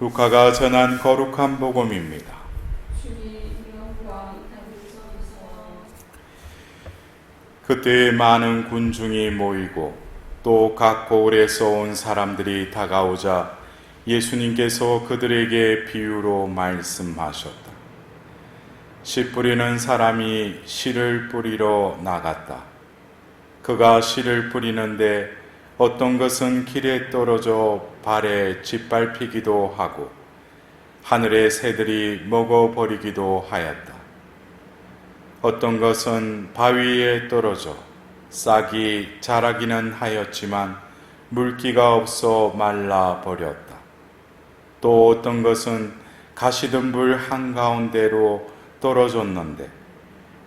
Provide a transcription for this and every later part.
루카가 전한 거룩한 복음입니다. 그때 많은 군중이 모이고 또 각 고을에서 온 사람들이 다가오자 예수님께서 그들에게 비유로 말씀하셨다. 씨 뿌리는 사람이 씨를 뿌리러 나갔다. 그가 씨를 뿌리는데 어떤 것은 길에 떨어져 발에 짓밟히기도 하고 하늘의 새들이 먹어버리기도 하였다. 어떤 것은 바위에 떨어져 싹이 자라기는 하였지만 물기가 없어 말라버렸다. 또 어떤 것은 가시덤불 한가운데로 떨어졌는데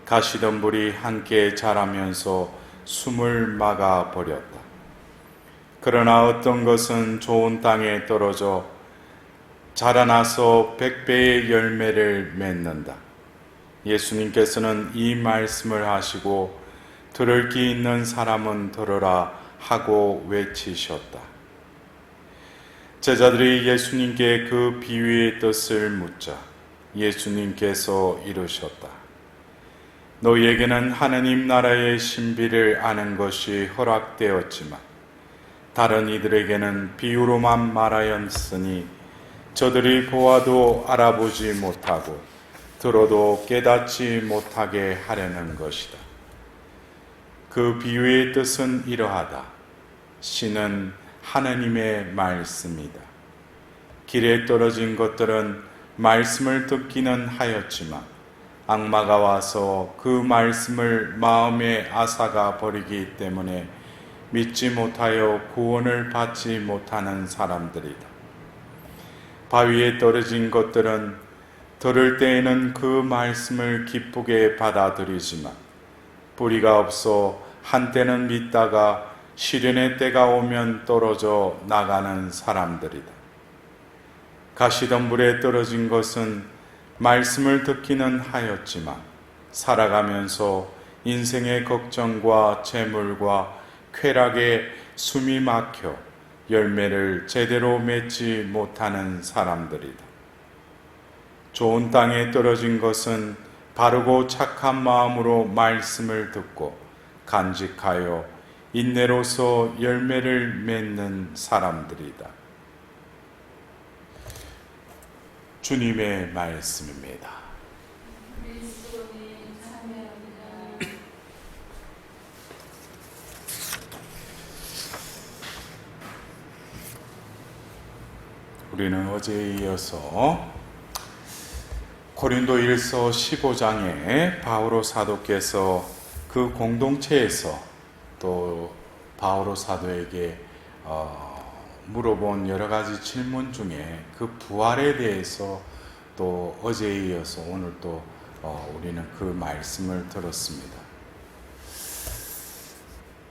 가시덤불이 함께 자라면서 숨을 막아버렸다. 그러나 어떤 것은 좋은 땅에 떨어져 자라나서 100배의 열매를 맺는다. 예수님께서는 이 말씀을 하시고 들을 귀 있는 사람은 들으라 하고 외치셨다. 제자들이 예수님께 그 비유의 뜻을 묻자 예수님께서 이르셨다. 너희에게는 하느님 나라의 신비를 아는 것이 허락되었지만 다른 이들에게는 비유로만 말하였으니 저들이 보아도 알아보지 못하고 들어도 깨닫지 못하게 하려는 것이다. 그 비유의 뜻은 이러하다. 씨는 하느님의 말씀이다. 길에 떨어진 것들은 말씀을 듣기는 하였지만 악마가 와서 그 말씀을 마음에 앗아가 버리기 때문에 믿지 못하여 구원을 받지 못하는 사람들이다. 바위에 떨어진 것들은 들을 때에는 그 말씀을 기쁘게 받아들이지만 뿌리가 없어 한때는 믿다가 시련의 때가 오면 떨어져 나가는 사람들이다. 가시덤불에 떨어진 것은 말씀을 듣기는 하였지만 살아가면서 인생의 걱정과 재물과 쾌락에 숨이 막혀 열매를 제대로 맺지 못하는 사람들이다. 좋은 땅에 떨어진 것은 바르고 착한 마음으로 말씀을 듣고 간직하여 인내로서 열매를 맺는 사람들이다. 주님의 말씀입니다. 우리는 어제에 이어서 고린도일서 15장에 바오로 사도께서 그 공동체에서 또 바오로 사도에게 물어본 여러 가지 질문 중에 그 부활에 대해서 또 어제에 이어서 오늘 또 우리는 그 말씀을 들었습니다.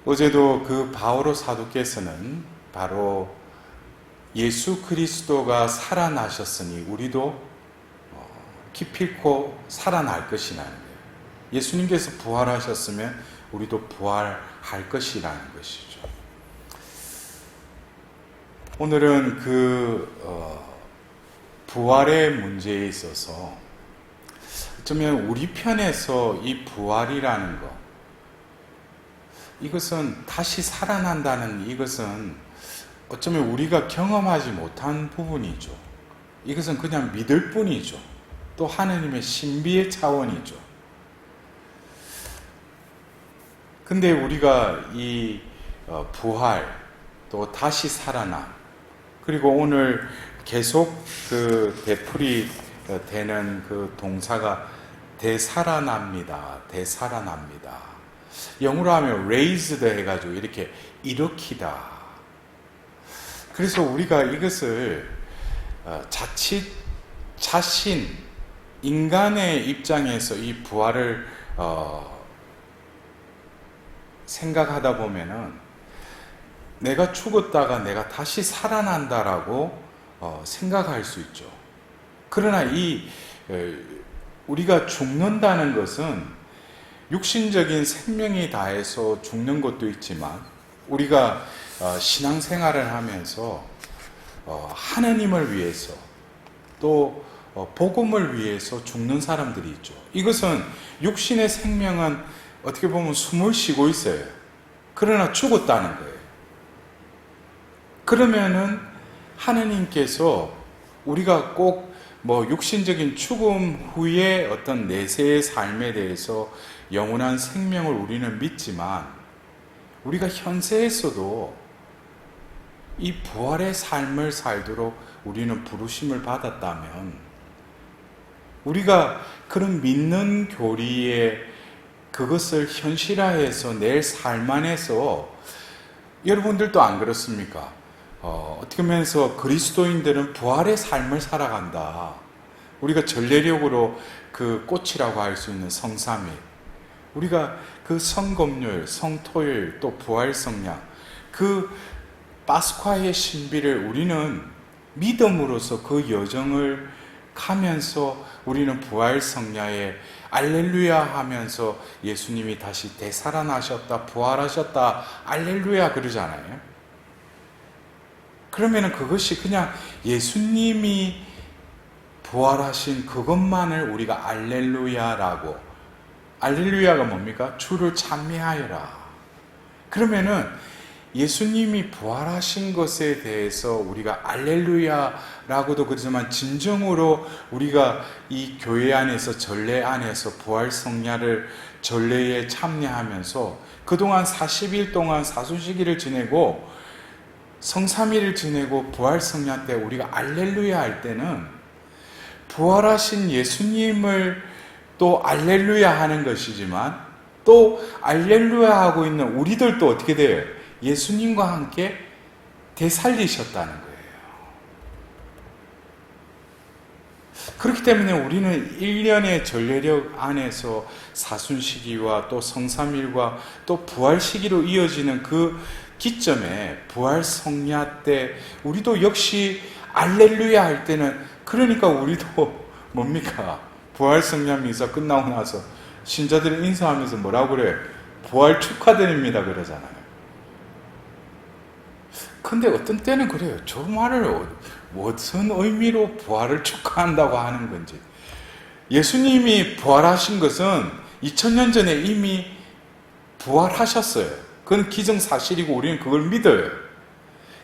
어제도 그 바오로 사도께서는 바로 예수 그리스도가 살아나셨으니 우리도 기필코 살아날 것이라는 거예요. 예수님께서 부활하셨으면 우리도 부활할 것이라는 것이죠. 오늘은 그 부활의 문제에 있어서 어쩌면 우리 편에서 이 부활이라는 것, 이것은 다시 살아난다는 이것은 어쩌면 우리가 경험하지 못한 부분이죠. 이것은 그냥 믿을 뿐이죠. 또 하느님의 신비의 차원이죠. 근데 우리가 이 부활, 또 다시 살아남, 그리고 오늘 계속 그 되풀이 되는 그 동사가 되살아납니다. 되살아납니다. 영어로 하면 raised 해가지고 이렇게 일으키다. 그래서 우리가 이것을 자칫 자신, 인간의 입장에서 이 부활을 생각하다 보면은 내가 죽었다가 내가 다시 살아난다라고 생각할 수 있죠. 그러나 우리가 죽는다는 것은 육신적인 생명이 다해서 죽는 것도 있지만 우리가 신앙생활을 하면서 하나님을 위해서 또 복음을 위해서 죽는 사람들이 있죠. 이것은 육신의 생명은 어떻게 보면 숨을 쉬고 있어요. 그러나 죽었다는 거예요. 그러면은 하느님께서 우리가 꼭 육신적인 죽음 후에 어떤 내세의 삶에 대해서 영원한 생명을 우리는 믿지만, 우리가 현세에서도 이 부활의 삶을 살도록 우리는 부르심을 받았다면, 우리가 그런 믿는 교리에 그것을 현실화해서 내 삶 안에서, 여러분들도 안 그렇습니까? 어떻게 보면서 그리스도인들은 부활의 삶을 살아간다. 우리가 전례력으로 그 꽃이라고 할 수 있는 성삼위, 우리가 그 성금요일, 성토일, 또 부활성냥, 그 파스쿠아의 신비를 우리는 믿음으로써 그 여정을 가면서 우리는 부활성야에 알렐루야 하면서 예수님이 다시 되살아나셨다, 부활하셨다, 알렐루야 그러잖아요. 그러면 그것이 그냥 예수님이 부활하신 그것만을 우리가 알렐루야라고, 알렐루야가 뭡니까? 주를 찬미하여라. 그러면은 예수님이 부활하신 것에 대해서 우리가 알렐루야라고도 그러지만, 진정으로 우리가 이 교회 안에서, 전례 안에서 부활성야를 전례에 참여하면서 그동안 40일 동안 사순시기를 지내고 성삼일을 지내고 부활성야 때 우리가 알렐루야 할 때는 부활하신 예수님을 또 알렐루야 하는 것이지만, 또 알렐루야 하고 있는 우리들도 어떻게 돼요? 예수님과 함께 되살리셨다는 거예요. 그렇기 때문에 우리는 1년의 전례력 안에서 사순시기와 또 성삼일과 또 부활시기로 이어지는 그 기점에, 부활성야 때 우리도 역시 알렐루야 할 때는, 그러니까 우리도 뭡니까? 부활성야 미사 끝나고 나서 신자들이 인사하면서 뭐라고 그래? 부활 축하드립니다 그러잖아요. 근데 어떤 때는 그래요. 저 말을 무슨 의미로 부활을 축하한다고 하는 건지. 예수님이 부활하신 것은 2000년 전에 이미 부활하셨어요. 그건 기정사실이고 우리는 그걸 믿어요.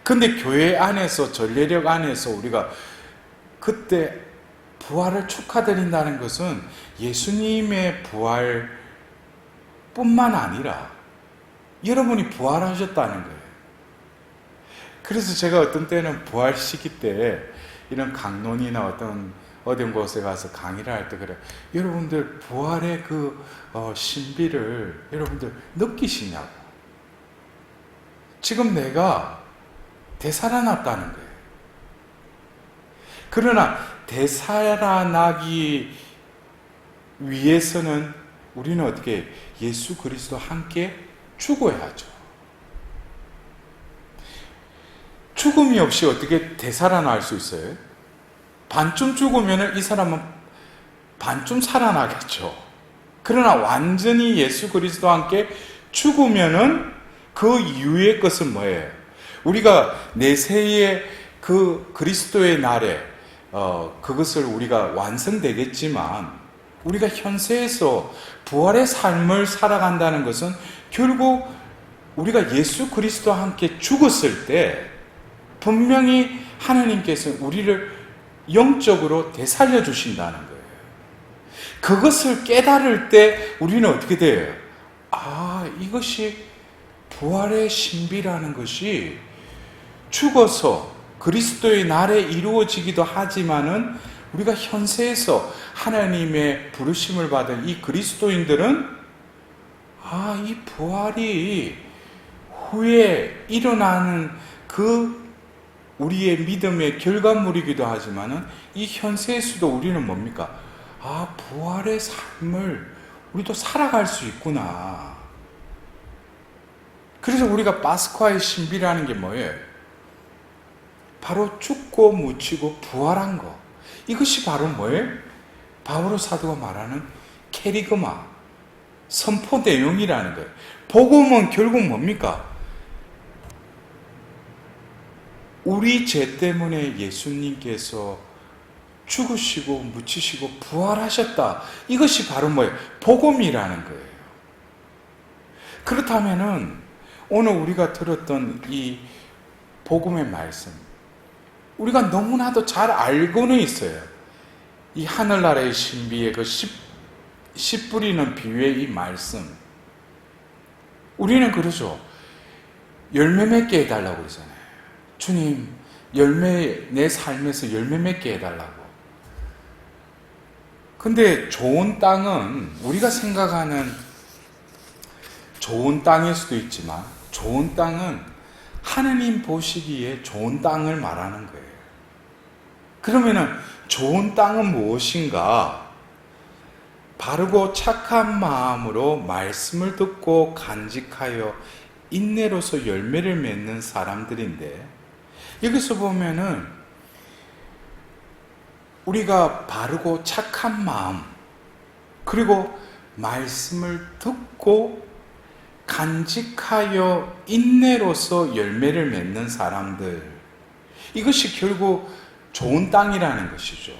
근데 교회 안에서, 전례력 안에서 우리가 그때 부활을 축하드린다는 것은 예수님의 부활 뿐만 아니라 여러분이 부활하셨다는 거예요. 그래서 제가 어떤 때는 부활 시기 때 이런 강론이나 어떤 곳에 가서 강의를 할 때 그래요. 여러분들 부활의 그 신비를 여러분들 느끼시냐고. 지금 내가 되살아났다는 거예요. 그러나 되살아나기 위해서는 우리는 어떻게 예수 그리스도와 함께 죽어야 하죠. 죽음이 없이 어떻게 되살아날 수 있어요? 반쯤 죽으면 이 사람은 반쯤 살아나겠죠. 그러나 완전히 예수 그리스도와 함께 죽으면은 그 이후의 것은 뭐예요? 우리가 내세의 그 그리스도의 날에 그것을 우리가 완성되겠지만, 우리가 현세에서 부활의 삶을 살아간다는 것은 결국 우리가 예수 그리스도와 함께 죽었을 때 분명히 하나님께서 우리를 영적으로 되살려 주신다는 거예요. 그것을 깨달을 때 우리는 어떻게 돼요? 이것이 부활의 신비라는 것이 죽어서 그리스도의 날에 이루어지기도 하지만은, 우리가 현세에서 하나님의 부르심을 받은 이 그리스도인들은 이 부활이 후에 일어나는 그 우리의 믿음의 결과물이기도 하지만은, 이 현세에서도 우리는 뭡니까? 부활의 삶을 우리도 살아갈 수 있구나. 그래서 우리가 파스쿠아의 신비라는 게 뭐예요? 바로 죽고 묻히고 부활한 거. 이것이 바로 뭐예요? 바오로 사도가 말하는 캐리그마, 선포 내용이라는 거예요. 복음은 결국 뭡니까? 우리 죄 때문에 예수님께서 죽으시고 묻히시고 부활하셨다. 이것이 바로 뭐예요? 복음이라는 거예요. 그렇다면은 오늘 우리가 들었던 이 복음의 말씀, 우리가 너무나도 잘 알고는 있어요. 이 하늘나라의 신비의 그 씨 뿌리는 비유의 이 말씀, 우리는 그러죠. 열매 맺게 해달라고 그러잖아요. 주님, 내 삶에서 열매 맺게 해달라고. 근데 좋은 땅은 우리가 생각하는 좋은 땅일 수도 있지만, 좋은 땅은 하느님 보시기에 좋은 땅을 말하는 거예요. 그러면은 좋은 땅은 무엇인가? 바르고 착한 마음으로 말씀을 듣고 간직하여 인내로서 열매를 맺는 사람들인데, 여기서 보면은 우리가 바르고 착한 마음, 그리고 말씀을 듣고 간직하여 인내로서 열매를 맺는 사람들, 이것이 결국 좋은 땅이라는 것이죠.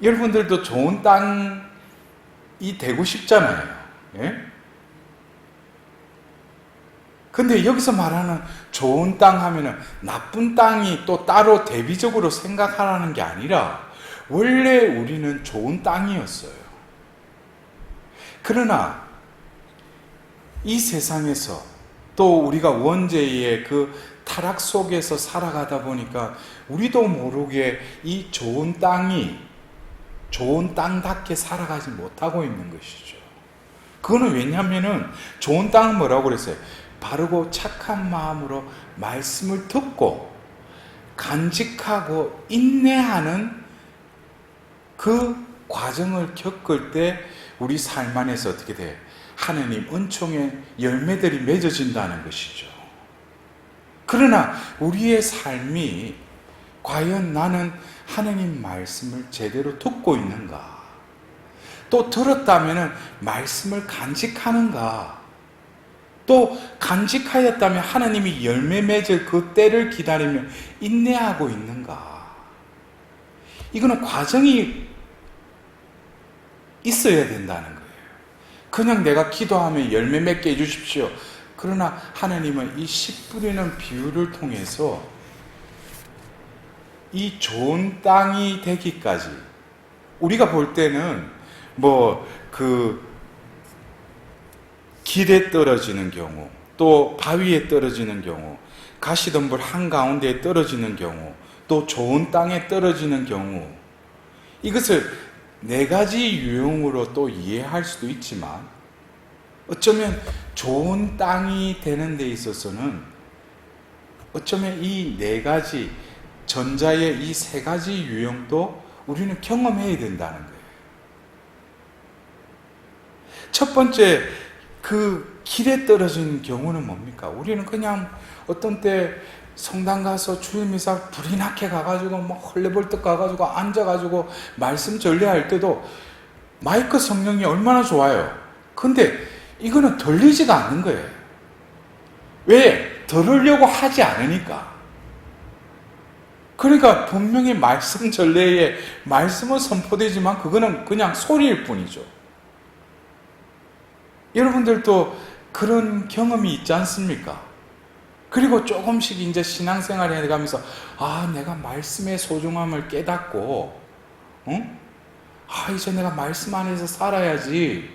여러분들도 좋은 땅이 되고 싶잖아요. 예? 근데 여기서 말하는 좋은 땅 하면은 나쁜 땅이 또 따로 대비적으로 생각하라는 게 아니라 원래 우리는 좋은 땅이었어요. 그러나 이 세상에서 또 우리가 원죄의 그 타락 속에서 살아가다 보니까 우리도 모르게 이 좋은 땅이 좋은 땅답게 살아가지 못하고 있는 것이죠. 그거는 왜냐하면은 좋은 땅은 뭐라고 그랬어요? 바르고 착한 마음으로 말씀을 듣고 간직하고 인내하는 그 과정을 겪을 때 우리 삶 안에서 어떻게 돼요? 하느님 은총의 열매들이 맺어진다는 것이죠. 그러나 우리의 삶이 과연 나는 하느님 말씀을 제대로 듣고 있는가? 또 들었다면 말씀을 간직하는가? 또 간직하였다면 하나님이 열매 맺을 그 때를 기다리며 인내하고 있는가? 이거는 과정이 있어야 된다는 거예요. 그냥 내가 기도하면 열매 맺게 해주십시오. 그러나 하나님은 이 씨 뿌리는 비유를 통해서 이 좋은 땅이 되기까지, 우리가 볼 때는 길에 떨어지는 경우, 또 바위에 떨어지는 경우, 가시덤불 한가운데에 떨어지는 경우, 또 좋은 땅에 떨어지는 경우, 이것을 네 가지 유형으로 또 이해할 수도 있지만, 어쩌면 좋은 땅이 되는 데 있어서는 어쩌면 이 네 가지, 전자의 이 세 가지 유형도 우리는 경험해야 된다는 거예요. 첫 번째, 그 길에 떨어진 경우는 뭡니까? 우리는 그냥 어떤 때 성당 가서 주일미사 불이 나게 가가지고 막 헐레벌떡 가가지고 앉아가지고 말씀 전례할 때도 마이크 성령이 얼마나 좋아요. 근데 이거는 들리지가 않는 거예요. 왜? 들으려고 하지 않으니까. 그러니까 분명히 말씀 전례에 말씀은 선포되지만 그거는 그냥 소리일 뿐이죠. 여러분들도 그런 경험이 있지 않습니까? 그리고 조금씩 이제 신앙생활을 해가면서 내가 말씀의 소중함을 깨닫고 이제 내가 말씀 안에서 살아야지.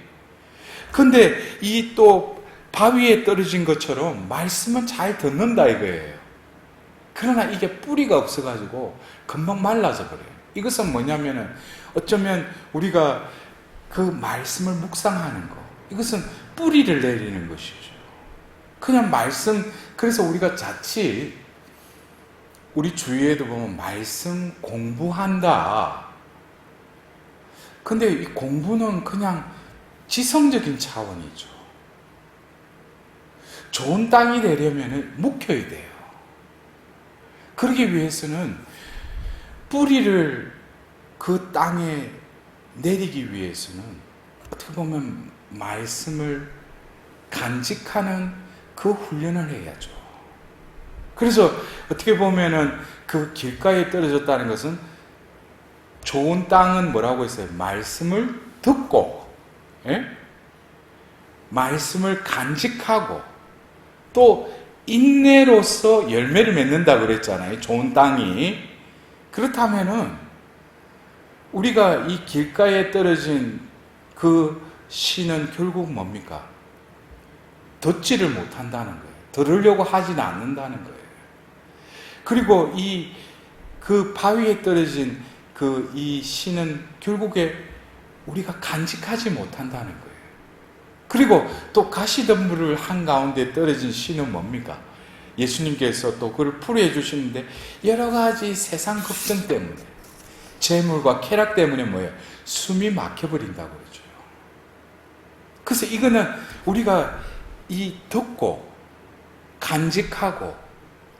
근데 이 또 바위에 떨어진 것처럼 말씀은 잘 듣는다 이거예요. 그러나 이게 뿌리가 없어가지고 금방 말라져 버려요. 이것은 뭐냐면은 어쩌면 우리가 그 말씀을 묵상하는 거, 이것은 뿌리를 내리는 것이죠. 그냥 말씀, 그래서 우리가 자칫 우리 주위에도 보면 말씀 공부한다. 근데 이 공부는 그냥 지성적인 차원이죠. 좋은 땅이 되려면 묵혀야 돼요. 그러기 위해서는 뿌리를 그 땅에 내리기 위해서는 어떻게 보면 말씀을 간직하는 그 훈련을 해야죠. 그래서 어떻게 보면은 그 길가에 떨어졌다는 것은 좋은 땅은 뭐라고 했어요? 말씀을 듣고, 예? 말씀을 간직하고, 또 인내로서 열매를 맺는다 그랬잖아요. 좋은 땅이. 그렇다면은 우리가 이 길가에 떨어진 그 씨는 결국 뭡니까? 듣지를 못한다는 거예요. 들으려고 하지는 않는다는 거예요. 그리고 그 바위에 떨어진 이 씨는 결국에 우리가 간직하지 못한다는 거예요. 그리고 또 가시덤불을 한가운데 떨어진 씨는 뭡니까? 예수님께서 또 그걸 풀이해 주시는데 여러 가지 세상 걱정 때문에, 재물과 쾌락 때문에 뭐예요? 숨이 막혀버린다고 그러죠. 그래서 이거는 우리가 듣고 간직하고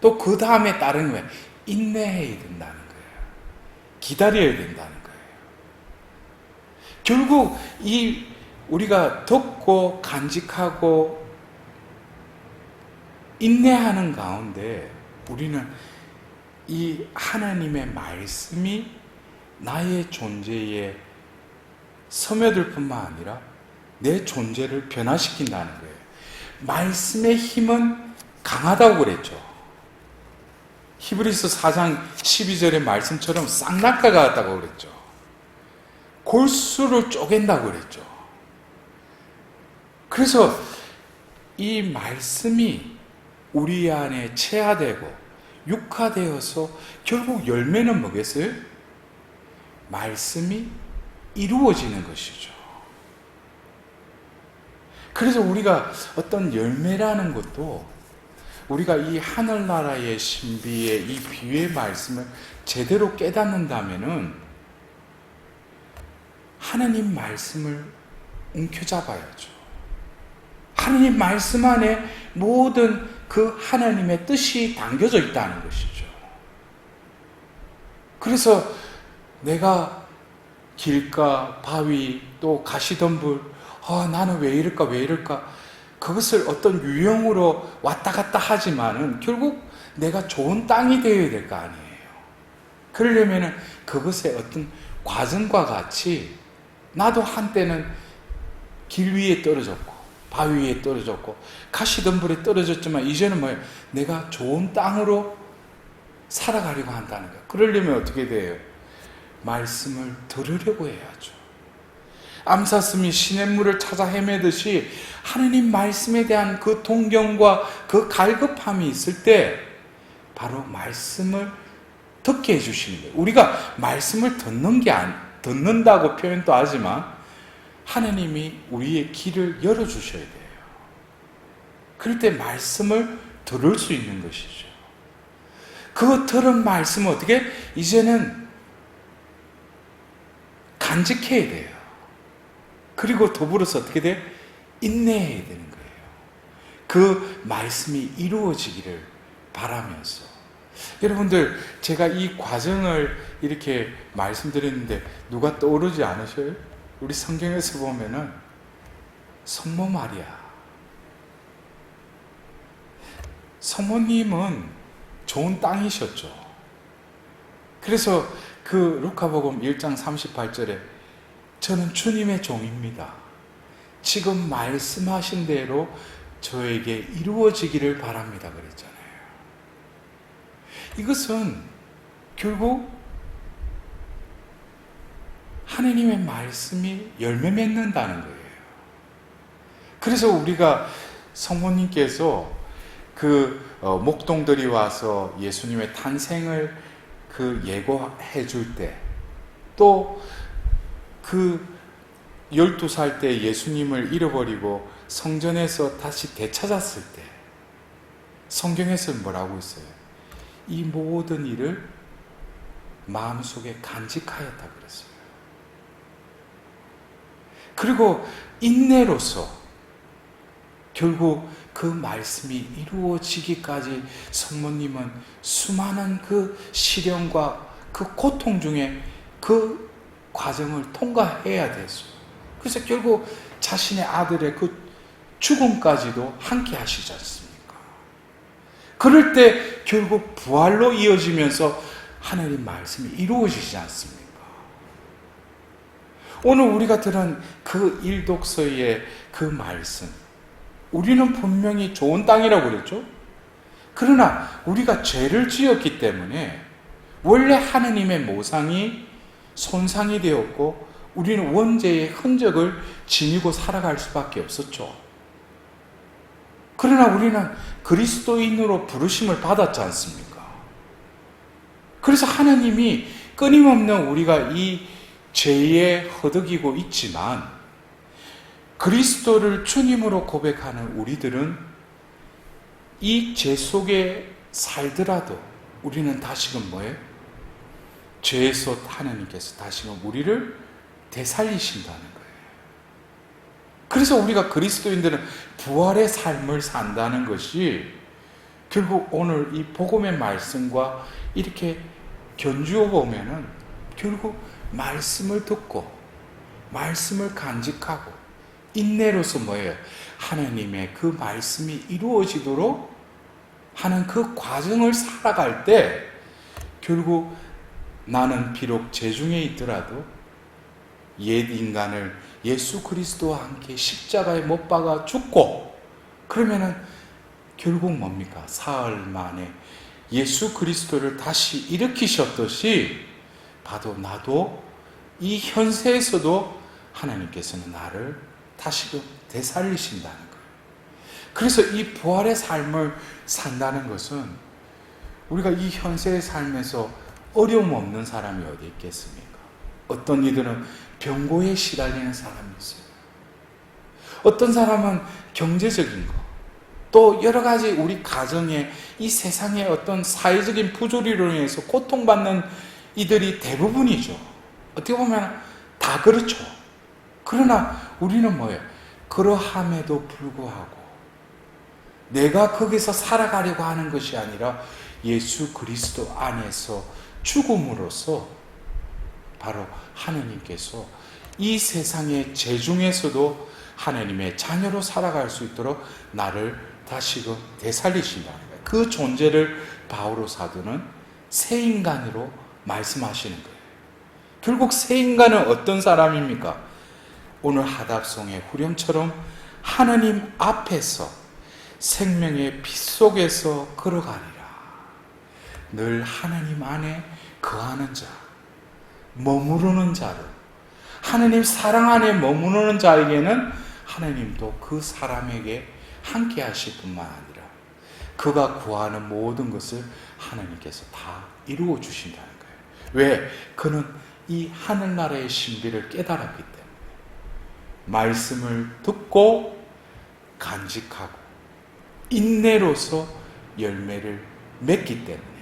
또 그 다음에 따른 거예요. 인내해야 된다는 거예요. 기다려야 된다는 거예요. 결국 우리가 듣고 간직하고 인내하는 가운데 우리는 이 하나님의 말씀이 나의 존재에 스며들 뿐만 아니라 내 존재를 변화시킨다는 거예요. 말씀의 힘은 강하다고 그랬죠. 히브리서 4장 12절의 말씀처럼 쌍낙과 같다고 그랬죠. 골수를 쪼갠다고 그랬죠. 그래서 이 말씀이 우리 안에 체화되고 육화되어서 결국 열매는 뭐겠어요? 말씀이 이루어지는 것이죠. 그래서 우리가 어떤 열매라는 것도 우리가 이 하늘나라의 신비의 이 비유의 말씀을 제대로 깨닫는다면은 하나님 말씀을 움켜잡아야죠. 하나님 말씀 안에 모든 그 하나님의 뜻이 담겨져 있다는 것이죠. 그래서 내가 길가, 바위, 또 가시덤불, 나는 왜 이럴까? 그것을 어떤 유형으로 왔다 갔다 하지만은 결국 내가 좋은 땅이 되어야 될 거 아니에요. 그러려면은 그것의 어떤 과정과 같이 나도 한때는 길 위에 떨어졌고, 바위 위에 떨어졌고, 가시덤불에 떨어졌지만 이제는 뭐예요? 내가 좋은 땅으로 살아가려고 한다는 거예요. 그러려면 어떻게 돼요? 말씀을 들으려고 해야죠. 암사슴이 시냇물을 찾아 헤매듯이 하나님 말씀에 대한 그 동경과 그 갈급함이 있을 때 바로 말씀을 듣게 해주시는 거예요. 우리가 말씀을 듣는다고 표현도 하지만 하나님이 우리의 귀를 열어주셔야 돼요. 그럴 때 말씀을 들을 수 있는 것이죠. 그 들은 말씀은 어떻게? 이제는 간직해야 돼요. 그리고 더불어서 어떻게 돼요? 인내해야 되는 거예요. 그 말씀이 이루어지기를 바라면서. 여러분들, 제가 이 과정을 이렇게 말씀드렸는데 누가 떠오르지 않으셔요? 우리 성경에서 보면은 성모 마리아, 성모님은 좋은 땅이셨죠. 그래서 그 루카복음 1장 38절에 저는 주님의 종입니다. 지금 말씀하신 대로 저에게 이루어지기를 바랍니다. 그랬잖아요. 이것은 결국 하나님의 말씀이 열매 맺는다는 거예요. 그래서 우리가 성모님께서 목동들이 와서 예수님의 탄생을 예고해 줄 때, 또 12살 때 예수님을 잃어버리고 성전에서 다시 되찾았을 때 성경에서 뭐라고 했어요? 이 모든 일을 마음속에 간직하였다 그랬어요. 그리고 인내로서 결국 그 말씀이 이루어지기까지 성모님은 수많은 그 시련과 그 고통 중에 그 과정을 통과해야 됐어요. 그래서 결국 자신의 아들의 그 죽음까지도 함께 하시지 않습니까? 그럴 때 결국 부활로 이어지면서 하나님 말씀이 이루어지지 않습니까? 오늘 우리가 들은 그 일독서의 그 말씀, 우리는 분명히 좋은 땅이라고 그랬죠? 그러나 우리가 죄를 지었기 때문에 원래 하느님의 모상이 손상이 되었고 우리는 원죄의 흔적을 지니고 살아갈 수밖에 없었죠. 그러나 우리는 그리스도인으로 부르심을 받았지 않습니까? 그래서 하나님이 끊임없는 우리가 이 죄에 허덕이고 있지만 그리스도를 주님으로 고백하는 우리들은 이 죄 속에 살더라도 우리는 다시금 뭐예요? 죄에서 하나님께서 다시금 우리를 되살리신다는 거예요. 그래서 우리가 그리스도인들은 부활의 삶을 산다는 것이 결국 오늘 이 복음의 말씀과 이렇게 견주어 보면은 결국 말씀을 듣고 말씀을 간직하고 인내로서 뭐예요? 하나님의 그 말씀이 이루어지도록 하는 그 과정을 살아갈 때 결국 나는 비록 죄중에 있더라도 옛 인간을 예수 그리스도와 함께 십자가에 못 박아 죽고 그러면은 결국 뭡니까? 사흘 만에 예수 그리스도를 다시 일으키셨듯이 봐도 나도 이 현세에서도 하나님께서는 나를 다시금 되살리신다는 거예요. 그래서 이 부활의 삶을 산다는 것은 우리가 이 현세의 삶에서 어려움 없는 사람이 어디 있겠습니까? 어떤 이들은 병고에 시달리는 사람이 있어요. 어떤 사람은 경제적인 거, 또 여러 가지 우리 가정에 이 세상의 어떤 사회적인 부조리로 인해서 고통받는 이들이 대부분이죠. 어떻게 보면 다 그렇죠. 그러나 우리는 뭐예요? 그러함에도 불구하고 내가 거기서 살아가려고 하는 것이 아니라 예수 그리스도 안에서 죽음으로써 바로 하나님께서 이 세상의 죄 중에서도 하나님의 자녀로 살아갈 수 있도록 나를 다시금 되살리신다는 거예요. 그 존재를 바오로 사도는 새 인간으로 말씀하시는 거예요. 결국 새 인간은 어떤 사람입니까? 오늘 하답송의 후렴처럼 하나님 앞에서 생명의 빛 속에서 걸어가리라. 늘 하나님 안에 거하는 자, 머무르는 자로, 하나님 사랑 안에 머무르는 자에게는 하나님도 그 사람에게 함께 하실 뿐만 아니라 그가 구하는 모든 것을 하나님께서 다 이루어 주신다는 거예요. 왜? 그는 이 하늘나라의 신비를 깨달았기 때문에 말씀을 듣고 간직하고 인내로서 열매를 맺기 때문에.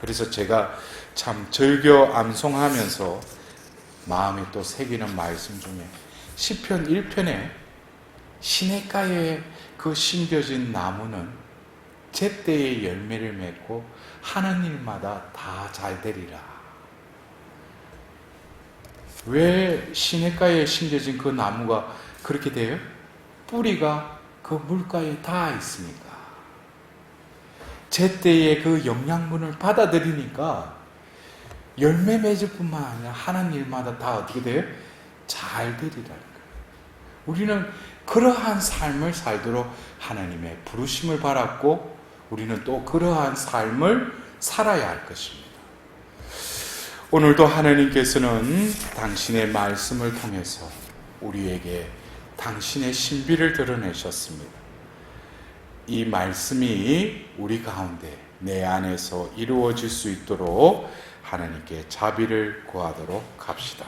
그래서 제가 참 절겨 암송하면서 마음에 또 새기는 말씀 중에 시편 1편에 시냇가에 그 심겨진 나무는 제때에 열매를 맺고 하는 일마다 다 잘 되리라. 왜 시냇가에 심겨진 그 나무가 그렇게 돼요? 뿌리가 그 물가에 닿아 있으니까. 제때에 그 영양분을 받아들이니까 열매 맺을 뿐만 아니라 하는 일마다 다 어떻게 돼요? 잘 되리라는 거예요. 우리는 그러한 삶을 살도록 하나님의 부르심을 받았고 우리는 또 그러한 삶을 살아야 할 것입니다. 오늘도 하나님께서는 당신의 말씀을 통해서 우리에게 당신의 신비를 드러내셨습니다. 이 말씀이 우리 가운데 내 안에서 이루어질 수 있도록 하나님께 자비를 구하도록 합시다.